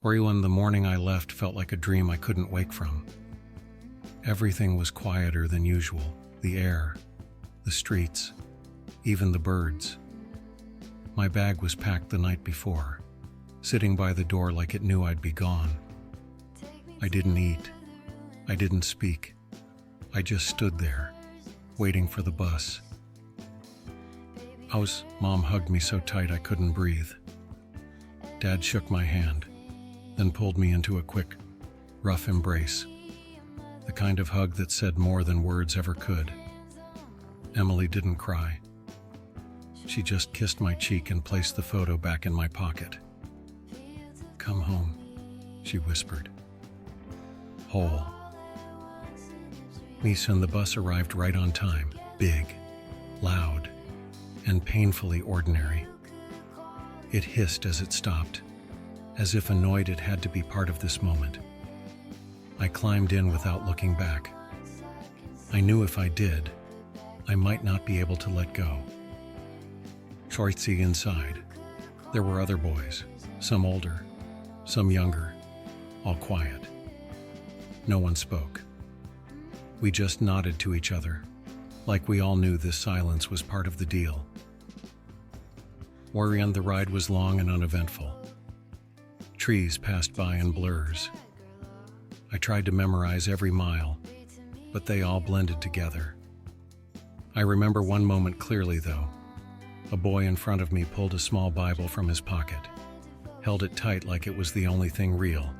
When the morning I left felt like a dream I couldn't wake from. Everything was quieter than usual. The air, the streets, even the birds. My bag was packed the night before, sitting by the door like it knew I'd be gone. I didn't eat. I didn't speak. I just stood there, waiting for the bus. Mom hugged me so tight I couldn't breathe. Dad shook my hand, then pulled me into a quick, rough embrace. The kind of hug that said more than words ever could. Emily didn't cry. She just kissed my cheek and placed the photo back in my pocket. "Come home," she whispered. Whole. Lisa and the bus arrived right on time, big, loud, and painfully ordinary. It hissed as it stopped, as if annoyed it had to be part of this moment. I climbed in without looking back. I knew if I did, I might not be able to let go. Shorty inside. There were other boys, some older, some younger, all quiet. No one spoke. We just nodded to each other, like we all knew this silence was part of the deal. The ride was long and uneventful. Trees passed by in blurs. I tried to memorize every mile, but they all blended together. I remember one moment clearly, though. A boy in front of me pulled a small Bible from his pocket, held it tight like it was the only thing real.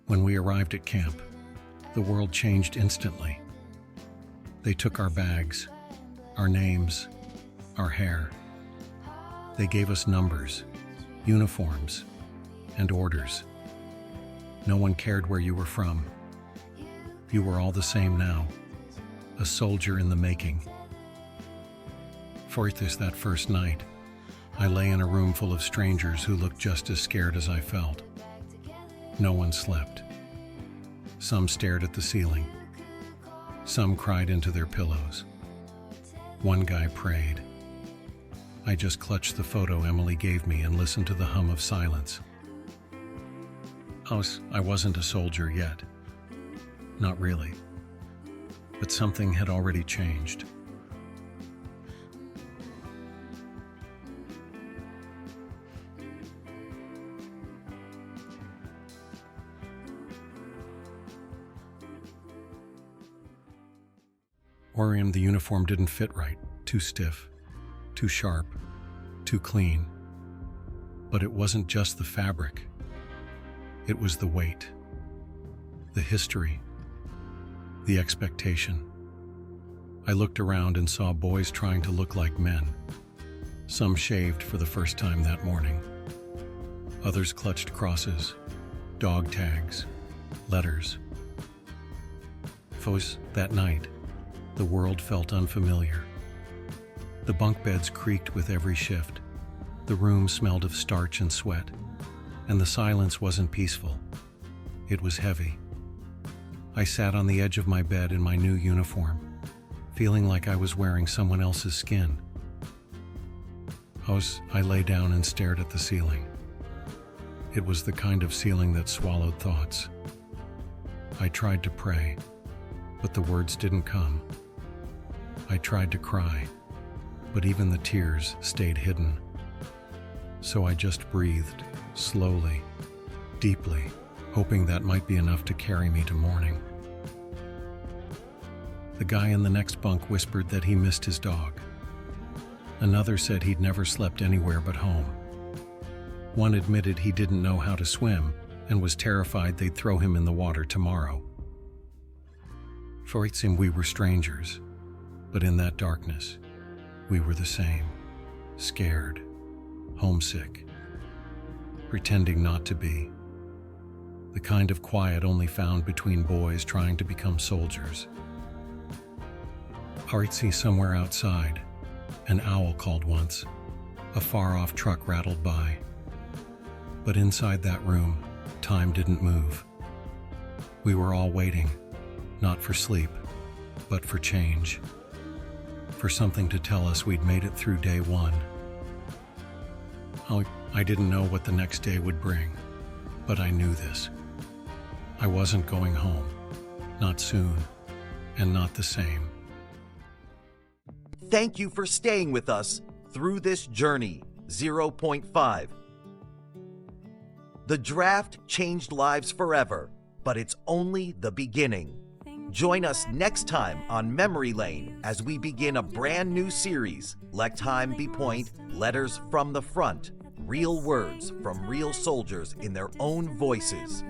When we arrived at camp, the world changed instantly. They took our bags, our names, our hair. They gave us numbers, uniforms, and orders. No one cared where you were from. You were all the same now, a soldier in the making. That first night, I lay in a room full of strangers who looked just as scared as I felt. No one slept. Some stared at the ceiling. Some cried into their pillows. One guy prayed. I just clutched the photo Emily gave me and listened to the hum of silence. I wasn't a soldier yet. Not really. But something had already changed. The uniform didn't fit right, too stiff, too sharp, too clean. But it wasn't just the fabric. It was the weight, the history, the expectation. I looked around and saw boys trying to look like men. Some shaved for the first time that morning. Others clutched crosses, dog tags, letters. That night, the world felt unfamiliar. The bunk beds creaked with every shift. The room smelled of starch and sweat. And the silence wasn't peaceful. It was heavy. I sat on the edge of my bed in my new uniform, feeling like I was wearing someone else's skin. I lay down and stared at the ceiling. It was the kind of ceiling that swallowed thoughts. I tried to pray, but the words didn't come. I tried to cry, but even the tears stayed hidden. So I just breathed, slowly, deeply, hoping that might be enough to carry me to morning. The guy in the next bunk whispered that he missed his dog. Another said he'd never slept anywhere but home. One admitted he didn't know how to swim and was terrified they'd throw him in the water tomorrow. For it seemed we were strangers, but in that darkness, we were the same, scared, homesick, pretending not to be. The kind of quiet only found between boys trying to become soldiers. Somewhere outside, an owl called once. A far-off truck rattled by. But inside that room, time didn't move. We were all waiting, not for sleep, but for change. For something to tell us we'd made it through day one. I didn't know what the next day would bring, but I knew this. I wasn't going home. Not soon, and not the same. Thank you for staying with us through this journey. 0.5. The draft changed lives forever, but it's only the beginning. Join us next time on Memory Lane as we begin a brand new series, Let Time Be Point, Letters from the Front, real words from real soldiers in their own voices.